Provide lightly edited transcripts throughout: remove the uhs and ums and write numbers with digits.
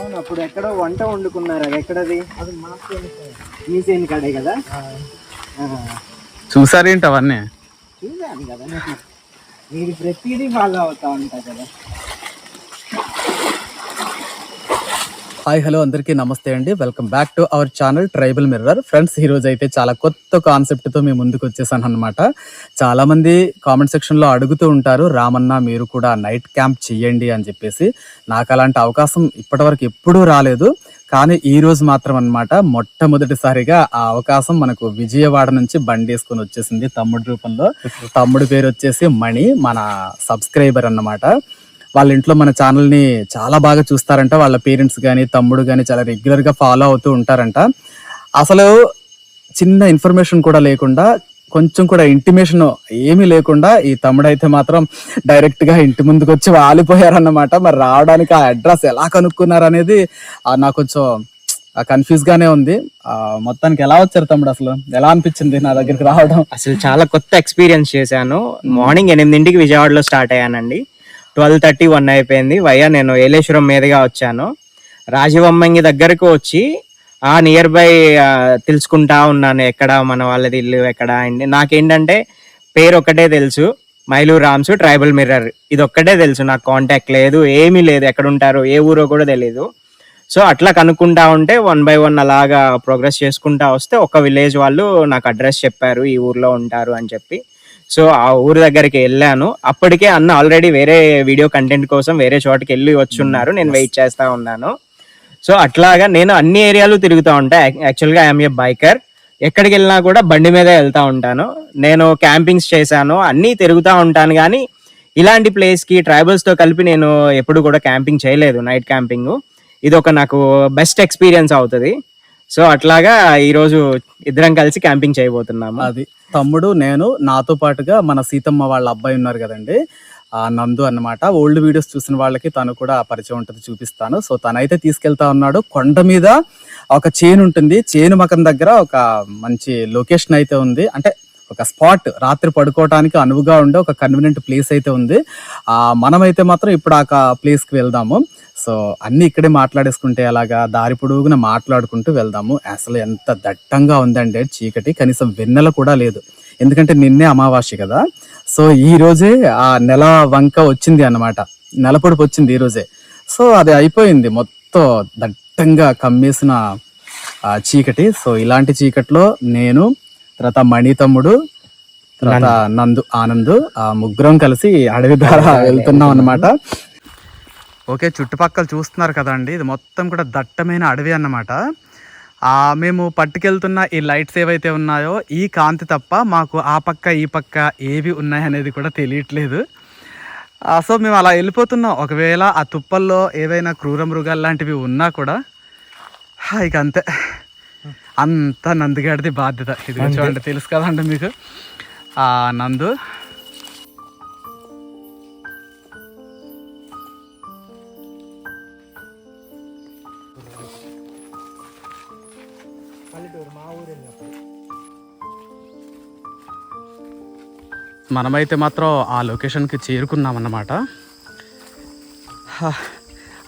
అవును, అప్పుడు ఎక్కడో వంట వండుకున్నారు. అది ఎక్కడది? అది మీ సేని కాడే కదా. చూసారేంటి అవన్నీ? చూసాను కదా, మీరు ప్రతిదీ ఫాలో అవుతా ఉంటారు కదా. హాయ్ హలో అందరికీ నమస్తే అండి. Welcome back to our channel tribal mirror. Friends, ఈ రోజు అయితే చాలా కొత్త కాన్సెప్ట్తో మీ ముందుకు వచ్చేసాను అనమాట. చాలామంది కామెంట్ సెక్షన్లో అడుగుతూ ఉంటారు, రామన్న మీరు కూడా నైట్ క్యాంప్ చెయ్యండి అని చెప్పేసి. నాకు అలాంటి అవకాశం ఇప్పటివరకు ఎప్పుడూ రాలేదు. కానీ ఈ రోజు మాత్రం అన్నమాట మొట్టమొదటిసారిగా ఆ అవకాశం మనకు విజయవాడ నుంచి బండి వేసుకొని వచ్చేసింది తమ్ముడి రూపంలో. తమ్ముడి పేరు వచ్చేసి మణి, మన సబ్స్క్రైబర్ అన్నమాట. వాళ్ళ ఇంట్లో మన ఛానల్ని చాలా బాగా చూస్తారంట. వాళ్ళ పేరెంట్స్ కానీ తమ్ముడు కానీ చాలా రెగ్యులర్గా ఫాలో అవుతూ ఉంటారంట. అసలు చిన్న ఇన్ఫర్మేషన్ కూడా లేకుండా, కొంచెం కూడా ఇంటిమేషన్ ఏమీ లేకుండా ఈ తమ్ముడు అయితే మాత్రం డైరెక్ట్గా ఇంటి ముందుకు వచ్చి వాలిపోయారన్నమాట. మరి రావడానికి ఆ అడ్రస్ ఎలా కనుక్కున్నారు అనేది నాకు కొంచెం కన్ఫ్యూజ్గానే ఉంది. మొత్తానికి ఎలా వచ్చారు తమ్ముడు? అసలు ఎలా అనిపించింది నా దగ్గరికి రావడం? అసలు చాలా కొత్త ఎక్స్పీరియన్స్ చేశాను. మార్నింగ్ 8 విజయవాడలో స్టార్ట్ అయ్యానండి. 12:30, 1 అయిపోయింది. నేను ఏలేశ్వరం మీదుగా వచ్చాను. రాజవమ్మంగి దగ్గరకు వచ్చి ఆ నియర్ బై తెలుసుకుంటా ఉన్నాను, ఎక్కడ మన వాళ్ళది ఇల్లు ఎక్కడ అండి. నాకేంటంటే పేరు ఒక్కటే తెలుసు, మైలూరు రామ్స్ ట్రైబల్ మిర్రర్, ఇది ఒక్కటే తెలుసు. నాకు కాంటాక్ట్ లేదు, ఏమీ లేదు, ఎక్కడ ఉంటారో ఏ ఊరో కూడా తెలియదు. సో అట్లా కనుక్కుంటా ఉంటే 1 by 1 అలాగా ప్రోగ్రెస్ చేసుకుంటా వస్తే ఒక విలేజ్ వాళ్ళు నాకు అడ్రస్ చెప్పారు, ఈ ఊర్లో ఉంటారు అని చెప్పి. సో ఆ ఊరి దగ్గరికి వెళ్ళాను. అప్పటికే అన్న ఆల్రెడీ వేరే వీడియో కంటెంట్ కోసం వేరే చోటకి వెళ్ళి వచ్చున్నారు. నేను వెయిట్ చేస్తా ఉన్నాను. సో అట్లాగా నేను అన్ని ఏరియాలు తిరుగుతూ ఉంటా. యాక్చువల్గా ఐఎమ్ ఏ బైకర్. ఎక్కడికి వెళ్ళినా కూడా బండి మీదే వెళ్తూ ఉంటాను. నేను క్యాంపింగ్స్ చేశాను, అన్నీ తిరుగుతూ ఉంటాను. కానీ ఇలాంటి ప్లేస్కి ట్రైబల్స్తో కలిపి నేను ఎప్పుడు కూడా క్యాంపింగ్ చేయలేదు, నైట్ క్యాంపింగ్. ఇది ఒక నాకు బెస్ట్ ఎక్స్పీరియన్స్ అవుతుంది. సో అట్లాగా ఈరోజు ఇద్దరం కలిసి క్యాంపింగ్ చేయబోతున్నాము. అది తమ్ముడు, నేను, నాతో పాటుగా మన సీతమ్మ వాళ్ళ అబ్బాయి ఉన్నారు కదండి, నందు అన్నమాట. ఓల్డ్ వీడియోస్ చూసిన వాళ్ళకి తను కూడా పరిచయం ఉంటుంది, చూపిస్తాను. సో తనైతే తీసుకెళ్తా ఉన్నాడు. కొండ మీద ఒక చేను ఉంటుంది, చేను మకం దగ్గర ఒక మంచి లొకేషన్ అయితే ఉంది. అంటే ఒక స్పాట్, రాత్రి పడుకోవడానికి అనువుగా ఉండే ఒక కన్వీనియంట్ ప్లేస్ అయితే ఉంది. మనమైతే మాత్రం ఇప్పుడు ఆ ప్లేస్కి వెళ్దాము. సో అన్నీ ఇక్కడే మాట్లాడేసుకుంటే అలాగా దారి పొడుగున మాట్లాడుకుంటూ వెళ్దాము. అసలు ఎంత దట్టంగా ఉందంటే చీకటి, కనీసం వెన్నెల కూడా లేదు. ఎందుకంటే నిన్నే అమావాస్య కదా. సో ఈ రోజే ఆ నెల వంక వచ్చింది అన్నమాట, నెలపొడుపు వచ్చింది ఈ రోజే. సో అది అయిపోయింది, మొత్తం దట్టంగా కమ్మేసిన చీకటి. సో ఇలాంటి చీకట్లో నేను, తర్వాత మణి తమ్ముడు, తర్వాత నందు ఆనంద్, ముగ్గురం కలిసి అడవి ద్వారా వెళ్తున్నాం అన్నమాట. ఓకే, చుట్టుపక్కల చూస్తున్నారు కదండి, ఇది మొత్తం కూడా దట్టమైన అడవి అన్నమాట. మేము పట్టుకెళ్తున్న ఈ లైట్స్ ఏవైతే ఉన్నాయో ఈ కాంతి తప్ప మాకు ఆ పక్క ఈ పక్క ఏవి ఉన్నాయనేది కూడా తెలియట్లేదు. సో మేము అలా వెళ్ళిపోతున్నాం. ఒకవేళ ఆ తుప్పల్లో ఏవైనా క్రూర మృగాలు లాంటివి ఉన్నా కూడా ఇక అంతే, అంతా నందిగాడిది బాధ్యత. ఇది చూడండి, తెలుసు కదండి మీకు నందు. మనమైతే మాత్రం ఆ లొకేషన్కి చేరుకున్నాం అన్నమాట.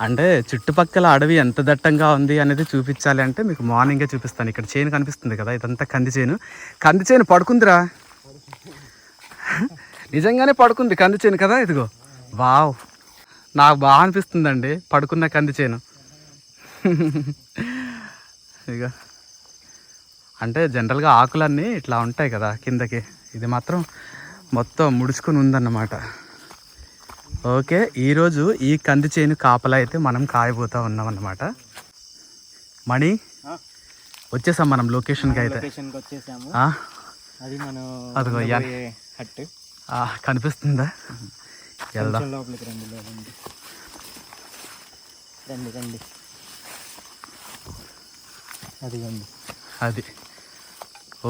అంటే చుట్టుపక్కల అడవి ఎంత దట్టంగా ఉంది అనేది చూపించాలి అంటే మీకు మార్నింగే చూపిస్తాను. ఇక్కడ చేను కనిపిస్తుంది కదా, ఇదంతా కంది చేను. కంది చేను పడుకుందిరా, నిజంగానే పడుకుంది కంది చేను కదా. ఇదిగో, వావ్, నాకు బాగా అనిపిస్తుందండి పడుకున్న కంది చేను. ఇక అంటే జనరల్గా ఆకులన్నీ ఇట్లా ఉంటాయి కదా కిందకి, ఇది మాత్రం మొత్తం ముడుచుకొని ఉందన్నమాట. ఓకే, ఈరోజు ఈ కంది చేను కాపలా అయితే మనం కాయబోతా ఉన్నాం అన్నమాట. మణి, వచ్చేసాం మనం లొకేషన్కి అయితే. అదిగో కనిపిస్తుందా? వెళ్దాం. అది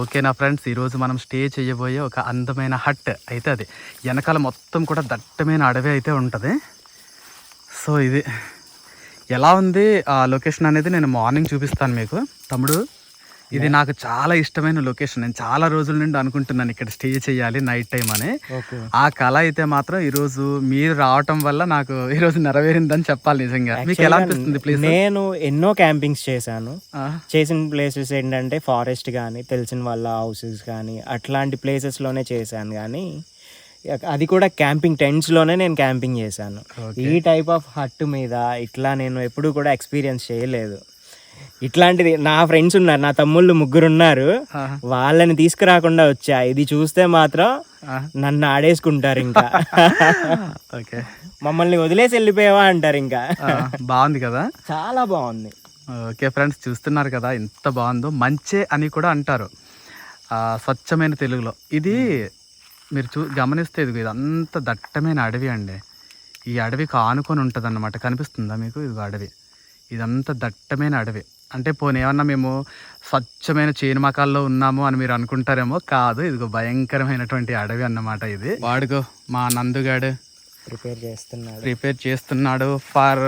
ఓకేనా ఫ్రెండ్స్, ఈరోజు మనం స్టే చేయబోయే ఒక అందమైన హట్ అయితే అది. వెనకాల మొత్తం కూడా దట్టమైన అడవి అయితే ఉంటుంది. సో ఇది ఎలా ఉంది ఆ లొకేషన్ అనేది నేను మార్నింగ్ చూపిస్తాను మీకు. తమ్ముడు ఇది నాకు చాలా ఇష్టమైన లొకేషన్. నేను చాలా రోజుల నుండి అనుకుంటున్నాను ఇక్కడ స్టే చేయాలి నైట్ టైం అని. ఆ కళ అయితే మాత్రం ఈరోజు మీరు రావటం వల్ల నాకు ఈరోజు నెరవేరిందని చెప్పాలి నిజంగా. మీకు ఎలా అనిపిస్తుంది ప్లీజ్? నేను ఎన్నో క్యాంపింగ్స్ చేశాను. చేసిన ప్లేసెస్ ఏంటంటే ఫారెస్ట్ కానీ, తెలిసిన వాళ్ళ హౌసెస్ కానీ, అట్లాంటి ప్లేసెస్లోనే చేశాను. కానీ అది కూడా క్యాంపింగ్ టెంట్స్లోనే నేను క్యాంపింగ్ చేశాను. ఈ టైప్ ఆఫ్ హట్ మీద ఇట్లా నేను ఎప్పుడూ కూడా ఎక్స్పీరియన్స్ చేయలేదు. ఇట్లాంటిది నా ఫ్రెండ్స్ ఉన్నారు, నా తమ్ముళ్ళు 3 ఉన్నారు, వాళ్ళని తీసుకురాకుండా వచ్చా. ఇది చూస్తే మాత్రం నన్ను ఆడేసుకుంటారు ఇంకా. ఓకే, మమ్మల్ని వదిలేసి వెళ్ళిపోయావా అంటారు ఇంకా. బాగుంది కదా, చాలా బాగుంది. ఓకే ఫ్రెండ్స్, చూస్తున్నారు కదా ఎంత బాగుందో. మంచే అని కూడా అంటారు స్వచ్ఛమైన తెలుగులో. ఇది మీరు గమనిస్తే ఇదంతా దట్టమైన అడవి అండి. ఈ అడవికి ఆనుకొని ఉంటుంది అన్నమాట. కనిపిస్తుందా మీకు? ఇది అడవి, ఇదంతా దట్టమైన అడవి. అంటే పోనీ ఏమన్నా మేము స్వచ్ఛమైన చేనుమకాల్లో ఉన్నాము అని మీరు అనుకుంటారేమో, కాదు. ఇదిగో భయంకరమైనటువంటి అడవి అన్నమాట ఇది. వాడుకో మా నందుగాడు ప్రిపేర్ చేస్తున్నాడు for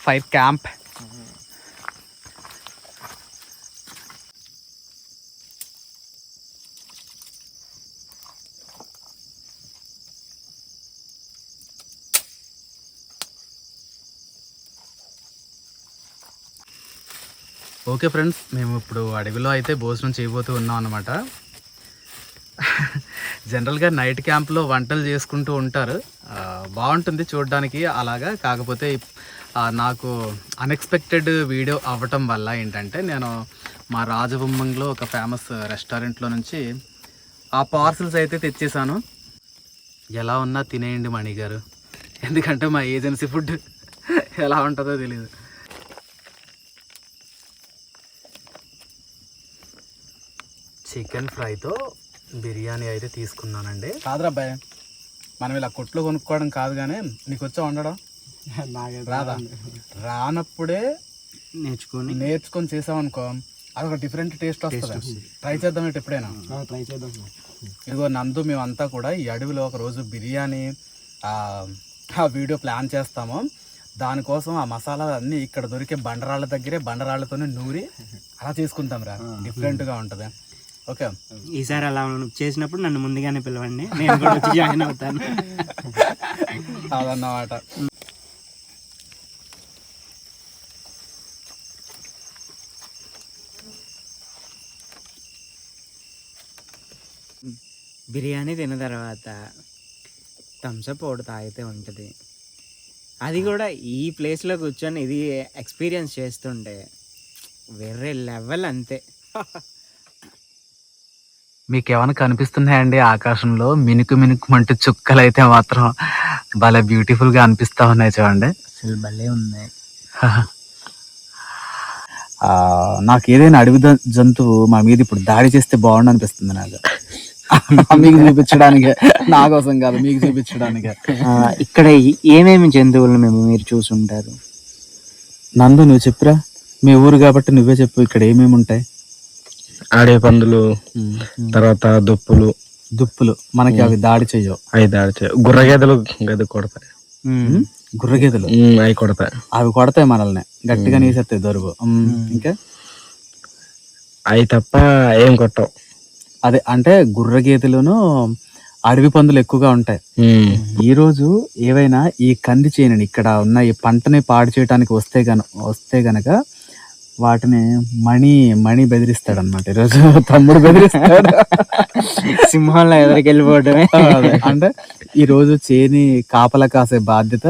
fire camp. Okay friends, మేము ఇప్పుడు అడవిలో అయితే భోజనం చేయబోతూ ఉన్నాం అన్నమాట. జనరల్గా నైట్ క్యాంప్లో వంటలు చేసుకుంటూ ఉంటారు, బాగుంటుంది చూడడానికి అలాగా. కాకపోతే నాకు అన్ఎక్స్పెక్టెడ్ వీడియో అవ్వటం వల్ల ఏంటంటే, నేను మా రాజబొమ్మంలో ఒక ఫేమస్ రెస్టారెంట్లో నుంచి ఆ పార్సల్స్ అయితే తెచ్చేసాను. ఎలా ఉన్నా తినేయండి మణి గారు, ఎందుకంటే మా ఏజెన్సీ ఫుడ్ ఎలా ఉంటుందో తెలియదు. చికెన్ ఫ్రైతో బిర్యానీ అయితే తీసుకున్నానండి. కాదురా అబ్బాయి, మనం ఇలా కొట్లో కొనుక్కోవడం కాదు, కానీ నీకు వచ్చా వండడం రాదా? రానప్పుడే నేర్చుకొని చేసామనుకో, అదొక డిఫరెంట్ టేస్ట్ వస్తుంది. ట్రై చేద్దాం ఎప్పుడైనా. ట్రై చేద్దాం. ఇదిగో నందు, మేమంతా కూడా ఈ అడవిలో ఒకరోజు బిర్యానీ ఆ వీడియో ప్లాన్ చేస్తాము. దానికోసం ఆ మసాలా అన్నీ ఇక్కడ దొరికే బండరాళ్ళ దగ్గరే బండరాళ్ళతోనే నూరి అలా చేసుకుంటాం రా. డిఫరెంట్గా ఉంటుంది. ఓకే, ఈసారి అలా చేసినప్పుడు నన్ను ముందుగానే పిలవండి, నేను కూడా వచ్చి జాయిన్ అవుతాను. అదన్నమాట. బిర్యానీ తిన్న తర్వాత థమ్స్అప్ ఒకటి తాగితే ఉంటుంది. అది కూడా ఈ ప్లేస్లో కూర్చొని ఇది ఎక్స్పీరియన్స్ చేస్తుంటే వేరే లెవెల్ అంతే. మీకు ఏమైనా కనిపిస్తున్నాయండి ఆకాశంలో? మినుకు మినుకుమంటూ చుక్కలు అయితే మాత్రం భలే బ్యూటిఫుల్గా అనిపిస్తూ ఉన్నాయి చూడండి. అసలు భలే ఉన్నాయి. నాకు ఏదైనా అడవి జంతువు మా మీద ఇప్పుడు దాడి చేస్తే బాగుండు అనిపిస్తుంది నాకు. మీకు చూపించడానికి, నా కోసం కాదు, మీకు చూపించడానికి. ఇక్కడ ఏమేమి జంతువులు మీరు చూసుంటారు? నందు నువ్వు చెప్పురా, మీ ఊరు కాబట్టి నువ్వే చెప్పు, ఇక్కడ ఏమేమి ఉంటాయి? ఆడే పందులు, తర్వాత దుప్పులు మనకి అవి దాడి చెయ్యవు. గుర్రగేదలు గది కొడతాయి. గుర్రగేదలు అవి కొడతాయి. అవి కొడతాయి మనల్ని, గట్టిగా నీసేస్తాయి దొరుకు. ఇంకా అవి తప్ప ఏం కొట్టవు. అదే అంటే గుర్రగేదెలను అడవి పందులు ఎక్కువగా ఉంటాయి. ఈ రోజు ఏవైనా ఈ కంది చేనుని ఇక్కడ ఉన్న ఈ పంటని పాడు చేయడానికి వస్తే గనక వాటిని మణి బెదిరిస్తాడు అనమాట. ఈరోజు తమ్ముడు బెదిరిస్తాడు. సింహంలో ఎదురికి వెళ్ళిపోవడమే. అంటే ఈ రోజు చేని కాపలా కాసే బాధ్యత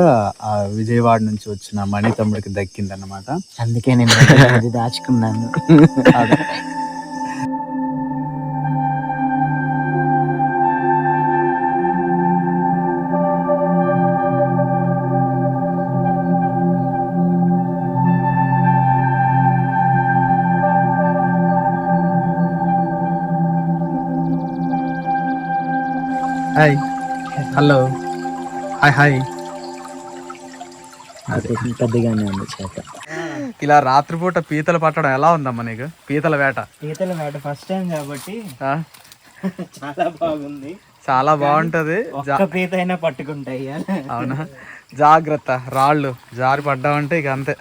ఆ విజయవాడ నుంచి వచ్చిన మణి తమ్ముడికి దక్కింది అన్నమాట. అందుకే నేను దాచుకున్నాను. అదే హాయ్, హలో, హాయ్. పెద్దగానే ఉంది చేత. ఇలా రాత్రిపూట పీతలు పట్టడం ఎలా ఉందమ్మా నీకు? పీతల వేట ఫస్ట్ టైం కాబట్టి చాలా బాగుంది. చాలా బాగుంటది. పీత అయినా పట్టుకుంటాయి. అవునా? జాగ్రత్త, రాళ్ళు జారి పడ్డామంటే ఇక అంతే.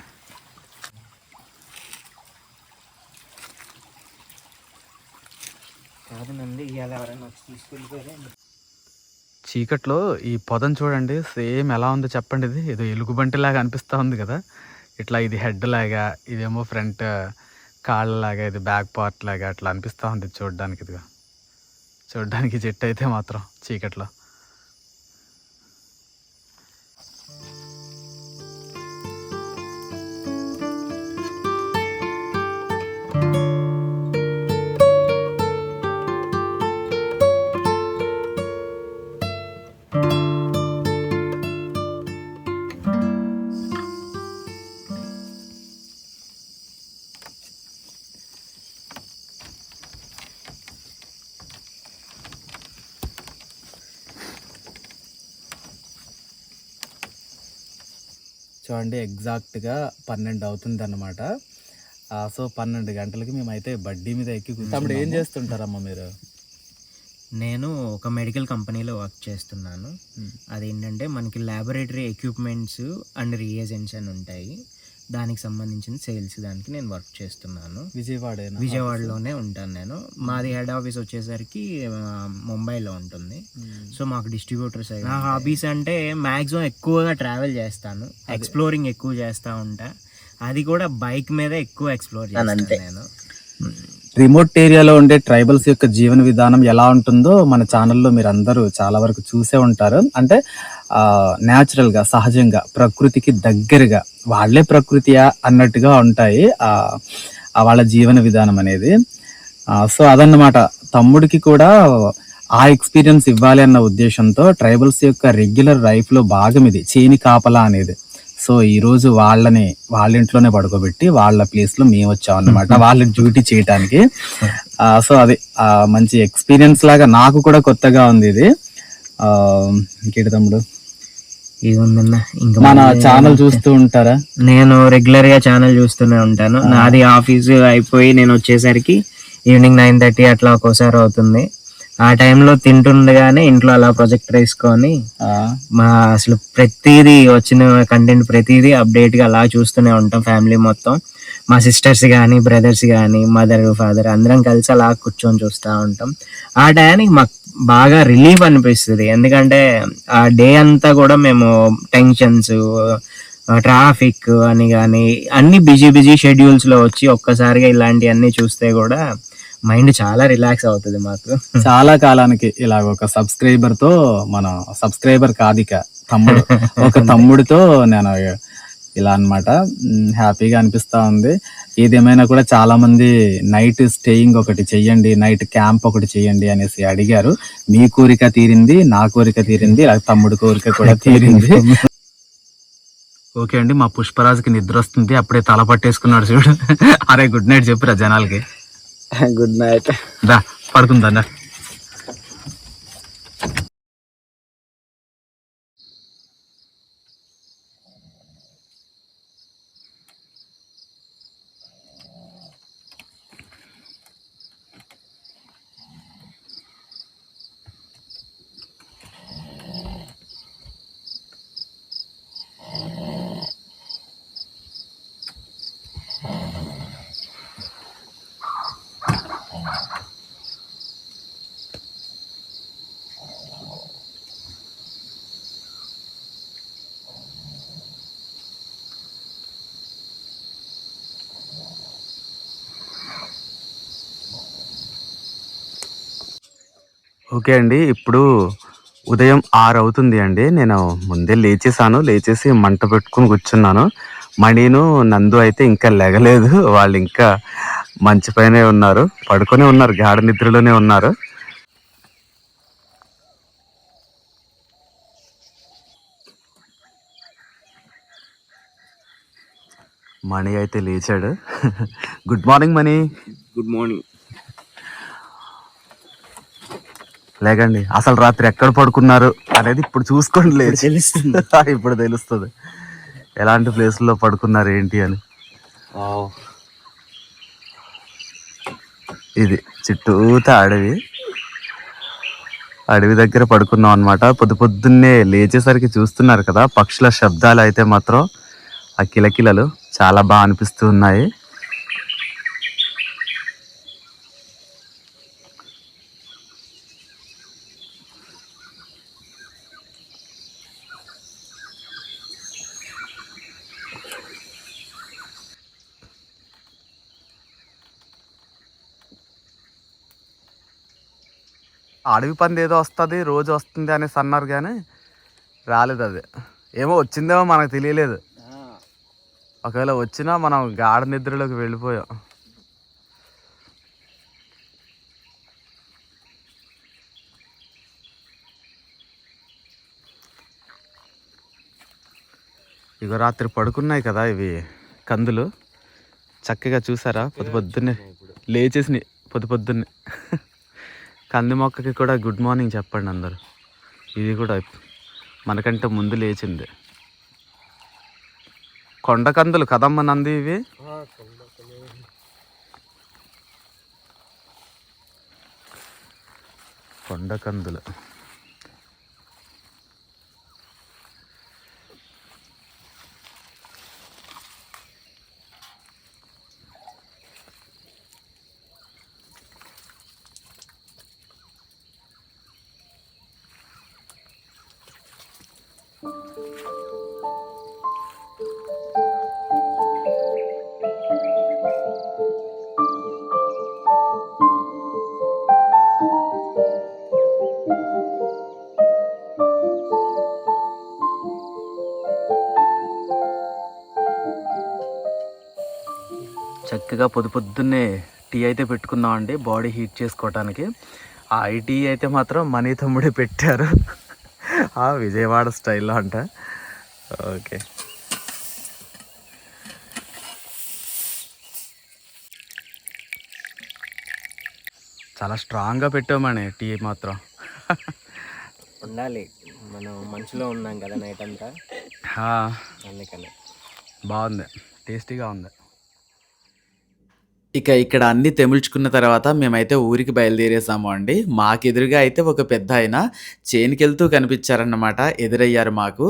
కాదునండి, ఇవాళ ఎవరైనా వచ్చి తీసుకెళ్ళిపోయారు. చీకట్లో ఈ పొదను చూడండి, సేమ్ ఎలా ఉందో చెప్పండి. ఇది ఏదో ఎలుగుబంటి లాగా అనిపిస్తూ ఉంది కదా. ఇట్లా ఇది హెడ్ లాగా, ఇదేమో ఫ్రంట్ కాళ్ళలాగా, ఇది బ్యాక్ పార్ట్ లాగా అట్లా అనిపిస్తూ ఉంది చూడడానికి. ఇదిగా చూడడానికి చెట్టు అయితే మాత్రం చీకట్లో. చూడండి, ఎగ్జాక్ట్గా 12 అవుతుంది అన్నమాట. సో 12 గంటలకి మేమైతే బడ్డీ మీద ఎక్కి కూర్చున్నాము. ఏం చేస్తుంటారమ్మా మీరు? నేను ఒక మెడికల్ కంపెనీలో వర్క్ చేస్తున్నాను. అదేంటంటే మనకి ల్యాబొరేటరీ ఎక్విప్మెంట్స్ అండ్ రియేజెంట్స్ అని ఉంటాయి. దానికి సంబంధించిన సేల్స్ దానికి నేను వర్క్ చేస్తున్నాను. విజయవాడలోనే ఉంటాను నేను. మాది హెడ్ ఆఫీస్ వచ్చేసరికి ముంబైలో ఉంటుంది. సో మాకు డిస్ట్రిబ్యూటర్స్. నా హాబీస్ అంటే మ్యాక్సిమం ఎక్కువగా ట్రావెల్ చేస్తాను, ఎక్స్ప్లోరింగ్ ఎక్కువ చేస్తూ ఉంటా. అది కూడా బైక్ మీద ఎక్కువ ఎక్స్ప్లోర్ చేస్తాను నేను. రిమోట్ ఏరియాలో ఉండే ట్రైబల్స్ యొక్క జీవన విధానం ఎలా ఉంటుందో మన ఛానల్లో మీరు అందరూ చాలా వరకు చూసే ఉంటారు. అంటే న్యాచురల్ గా, సహజంగా, ప్రకృతికి దగ్గరగా, వాళ్ళే ప్రకృతియా అన్నట్టుగా ఉంటాయి వాళ్ళ జీవన విధానం అనేది. సో అదన్నమాట, తమ్ముడికి కూడా ఆ ఎక్స్పీరియన్స్ ఇవ్వాలి అన్న ఉద్దేశంతో ట్రైబల్స్ యొక్క రెగ్యులర్ లైఫ్ లో భాగం ఇది చేని కాపలా అనేది. సో ఈ రోజు వాళ్ళని వాళ్ళ ఇంట్లోనే పడుకోబెట్టి వాళ్ళ ప్లేస్ లో మేము వచ్చాం అన్నమాట, వాళ్ళ డ్యూటీ చేయడానికి. సో అది మంచి ఎక్స్పీరియన్స్ లాగా నాకు కూడా కొత్తగా ఉంది ఇది. ఇంకేంటి తమ్ముడు, ఇంకా మన ఛానల్ చూస్తూ ఉంటారా? నేను రెగ్యులర్ గా ఛానల్ చూస్తూనే ఉంటాను. నాది ఆఫీస్ అయిపోయి నేను వచ్చేసరికి ఈవినింగ్ 9:30 అట్లా ఒక్కోసారి అవుతుంది. ఆ టైంలో తింటుండగానే ఇంట్లో అలా ప్రొజెక్టర్ వేసుకొని అసలు ప్రతిదీ వచ్చిన కంటెంట్ ప్రతిదీ అప్డేట్ గా అలా చూస్తూనే ఉంటాం. ఫ్యామిలీ మొత్తం, మా సిస్టర్స్ కానీ, బ్రదర్స్ కానీ, మదర్, ఫాదర్ అందరం కలిసి అలా కూర్చొని చూస్తూ ఉంటాం. ఆ టైంకి మాకు బాగా రిలీఫ్ అనిపిస్తుంది. ఎందుకంటే ఆ డే అంతా కూడా మేము టెన్షన్స్, ట్రాఫిక్ అని కానీ అన్ని బిజీ షెడ్యూల్స్ లో వచ్చి ఒక్కసారిగా ఇలాంటివన్నీ చూస్తే కూడా మైండ్ చాలా రిలాక్స్ అవుతుంది మాకు. చాలా కాలానికి ఇలాగ ఒక సబ్స్క్రైబర్ తో, మన సబ్స్క్రైబర్ కాదిక తమ్ముడు, ఒక తమ్ముడితో నేను ఇలా అన్నమాట హ్యాపీగా అనిపిస్తా ఉంది. ఏదేమైనా కూడా చాలా మంది నైట్ స్టేయింగ్ ఒకటి చెయ్యండి, నైట్ క్యాంప్ ఒకటి చెయ్యండి అనేసి అడిగారు. మీ కోరిక తీరింది, నా కోరిక తీరింది, తమ్ముడి కోరిక కూడా తీరింది. ఓకే అండి, మా పుష్పరాజుకి నిద్ర వస్తుంది, అప్పుడే తల పట్టేసుకున్నాడు చూడు. అరే గుడ్ నైట్ చెప్పురా జనాలకి. Good night. దా పడుకుందా. ఓకే అండి, ఇప్పుడు ఉదయం 6 అవుతుంది అండి. నేను ముందే లేచేసి మంట పెట్టుకుని కూర్చున్నాను. మణిను నందు అయితే ఇంకా లెగలేదు, వాళ్ళు ఇంకా మంచి పైనే ఉన్నారు, పడుకొని ఉన్నారు, గాఢ నిద్రలోనే ఉన్నారు. మణి అయితే లేచాడు. Good morning Mani. Good morning. లేకండి, అసలు రాత్రి ఎక్కడ పడుకున్నారు అనేది ఇప్పుడు చూసుకోండి, లేదు తెలుస్తుంది. ఇప్పుడు తెలుస్తుంది ఎలాంటి ప్లేస్లో పడుకున్నారు ఏంటి అని. ఇది చుట్టూతా అడవి దగ్గర పడుకున్నాం అనమాట. పొద్దున్నే లేచేసరికి చూస్తున్నారు కదా, పక్షుల శబ్దాలు అయితే మాత్రం ఆ కిలకిలలు చాలా బాగా అనిపిస్తూ ఉన్నాయి. అడవి పంది ఏదో వస్తుంది రోజు వస్తుంది అనేసి అన్నారు కానీ రాలేదు. అది ఏమో వచ్చిందేమో మనకు తెలియలేదు. ఒకవేళ వచ్చినా మనం గాఢ నిద్రలోకి వెళ్ళిపోయాం. ఇగో రాత్రి పడుకున్నాయి కదా ఇవి కందులు, చక్కగా చూసారా పొద్దున్నే లేచేసి పొద్దున్నే. కంది మొక్కకి కూడా గుడ్ మార్నింగ్ చెప్పండి అందరు. ఇది కూడా మనకంటే ముందు లేచింది. కొండ కందులు కదమ్మ నంది ఇవి. కొండ కందులు. చక్కగా పొద్దున్నే టీ అయితే పెట్టుకుందామండి బాడీ హీట్ చేసుకోవటానికి. ఆ టీ అయితే మాత్రం మనీ తమ్ముడే పెట్టారు, విజయవాడ స్టైల్లో అంట. ఓకే, చాలా స్ట్రాంగ్గా పెట్టామని టీ మాత్రం. ఉండాలి, మనం మంచులో ఉన్నాం కదా నైట్ అంతా, అందుకని బాగుంది, టేస్టీగా ఉంది. ఇక ఇక్కడ అన్ని తెముల్చుకున్న తర్వాత మేమైతే ఊరికి బయలుదేరేసాము అండి. మాకు ఎదురుగా అయితే ఒక పెద్ద ఆయన చేనుకెళ్తూ కనిపించారన్నమాట, ఎదురయ్యారు మాకు.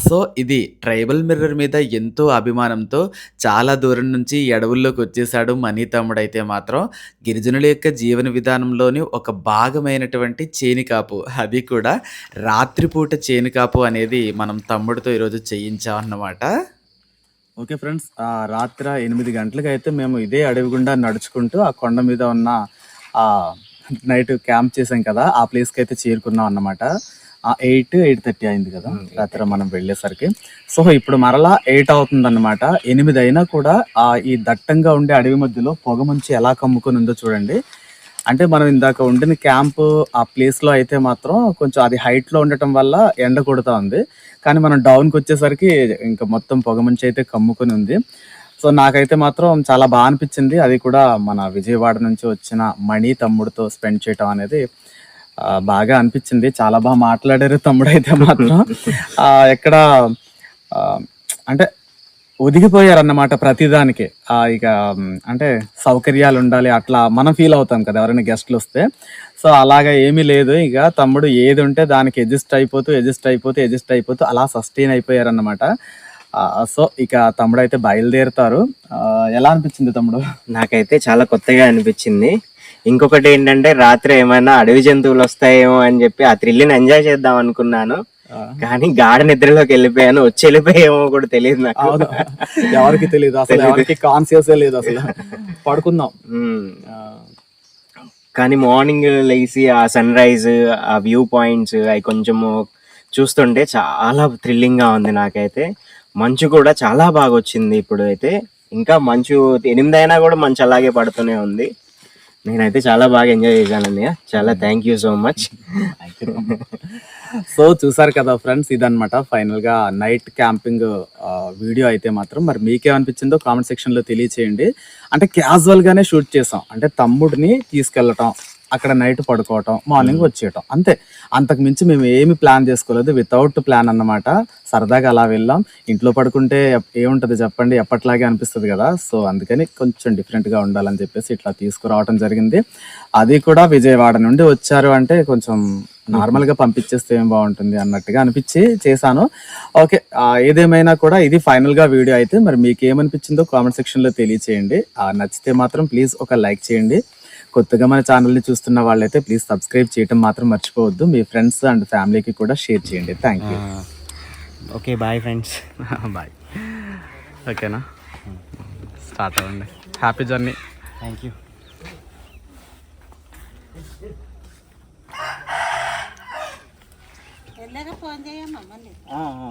సో ఇది ట్రైబల్ మిర్రర్ మీద ఎంతో అభిమానంతో చాలా దూరం నుంచి ఈ అడవుల్లోకి వచ్చేసాడు మనీ తమ్ముడు. అయితే మాత్రం గిరిజనుల యొక్క జీవన విధానంలోని ఒక భాగమైనటువంటి చేనికాపు, అది కూడా రాత్రిపూట చేనికాపు అనేది మనం తమ్ముడితో ఈరోజు చేయించామన్నమాట. ఓకే ఫ్రెండ్స్, రాత్రి 8 గంటలకు అయితే మేము ఇదే అడవి గుండా నడుచుకుంటూ ఆ కొండ మీద ఉన్న నైట్ క్యాంప్ చేసాం కదా, ఆ ప్లేస్కి అయితే చేరుకున్నాం అన్నమాట. 8:30 అయింది కదా రాత్రి మనం వెళ్ళేసరికి. సో ఇప్పుడు మరలా 8 అవుతుంది అన్నమాట. 8 అయినా కూడా ఈ దట్టంగా ఉండే అడవి మధ్యలో పొగ మంచి ఎలా కమ్ముకొని ఉందో చూడండి. అంటే మనం ఇందాక ఉండిన క్యాంపు ఆ ప్లేస్లో అయితే మాత్రం కొంచెం అది హైట్లో ఉండటం వల్ల ఎండ కొడుతూ ఉంది, కానీ మనం డౌన్కి వచ్చేసరికి ఇంకా మొత్తం పొగమంచి అయితే కమ్ముకొని ఉంది. సో నాకైతే మాత్రం చాలా బాగా అనిపించింది. అది కూడా మన విజయవాడ నుంచి వచ్చిన మణి తమ్ముడితో స్పెండ్ చేయటం అనేది బాగా అనిపించింది. చాలా బాగా మాట్లాడారు తమ్ముడు అయితే మాత్రం. ఎక్కడ అంటే ఒదిగిపోయారన్నమాట ప్రతిదానికి. ఇక అంటే సౌకర్యాలు ఉండాలి అట్లా మనం ఫీల్ అవుతాం కదా ఎవరైనా గెస్ట్లు వస్తే. సో అలాగా ఏమీ లేదు, ఇక తమ్ముడు ఏది ఉంటే దానికి అడ్జస్ట్ అయిపోతూ అలా సస్టైన్ అయిపోయారన్నమాట. సో ఇక తమ్ముడు అయితే బయలుదేరుతారు. ఎలా అనిపించింది తమ్ముడు? నాకైతే చాలా కొత్తగా అనిపించింది. ఇంకొకటి ఏంటంటే రాత్రి ఏమైనా అడవి జంతువులు వస్తాయేమో అని చెప్పి ఆ థ్రిల్ని ఎంజాయ్ చేద్దాం అనుకున్నాను, కానీ గాఢ నిద్రలోకి వెళ్ళిపోయాను. వెళ్ళిపోయేమో కూడా తెలియదు నాకు, ఎవరికి తెలియదు అసలు, ఎవరికి కాన్షియస్ లేదు అసలు. పడుకుందాం. కానీ మార్నింగ్ లేచి ఆ సన్ రైజ్, ఆ వ్యూ పాయింట్స్ అవి కొంచెము చూస్తుంటే చాలా థ్రిల్లింగ్గా ఉంది నాకైతే. మంచు కూడా చాలా బాగా వచ్చింది ఇప్పుడు అయితే. ఇంకా మంచు 8 అయినా కూడా మంచు అలాగే పడుతూనే ఉంది. నేనైతే చాలా బాగా ఎంజాయ్ చేశాను అన్నయ్య, చాలా thank you so much. So చూసారు కదా ఫ్రెండ్స్, ఇదనమాట ఫైనల్గా నైట్ క్యాంపింగ్ వీడియో అయితే మాత్రం. మరి మీకేమనిపించిందో కామెంట్ సెక్షన్లో తెలియచేయండి. అంటే క్యాజువల్గానే షూట్ చేసాం, అంటే తమ్ముడిని తీసుకెళ్ళటం, అక్కడ నైట్ పడుకోవటం, మార్నింగ్ వచ్చేయటం, అంతే. అంతకు మించి మేము ఏమి ప్లాన్ చేసుకోలేదు, వితౌట్ ప్లాన్ అన్నమాట. సరదాగా అలా వెళ్ళాం. ఇంట్లో పడుకుంటే ఏముంటుంది చెప్పండి, ఎప్పట్లాగే అనిపిస్తుంది కదా. సో అందుకని కొంచెం డిఫరెంట్గా ఉండాలని చెప్పేసి ఇట్లా తీసుకురావటం జరిగింది. అది కూడా విజయవాడ నుండి వచ్చారు అంటే కొంచెం నార్మల్గా పంపించేస్తే ఏం బాగుంటుంది అన్నట్టుగా అనిపించి చేశాను. ఓకే, ఏదేమైనా కూడా ఇది ఫైనల్గా వీడియో అయితే. మరి మీకు ఏమనిపించిందో కామెంట్ సెక్షన్లో తెలియచేయండి. నచ్చితే మాత్రం ప్లీజ్ ఒక లైక్ చేయండి. కొత్తగా మన ఛానల్ని చూస్తున్న వాళ్ళైతే ప్లీజ్ సబ్స్క్రైబ్ చేయడం మాత్రం మర్చిపోవద్దు. మీ ఫ్రెండ్స్ అండ్ ఫ్యామిలీకి కూడా షేర్ చేయండి. Thank you. Okay, bye friends. Bye. ఓకేనా, స్టార్ట్ అవ్వండి. Happy journey. Thank you. ఆ, ఆ.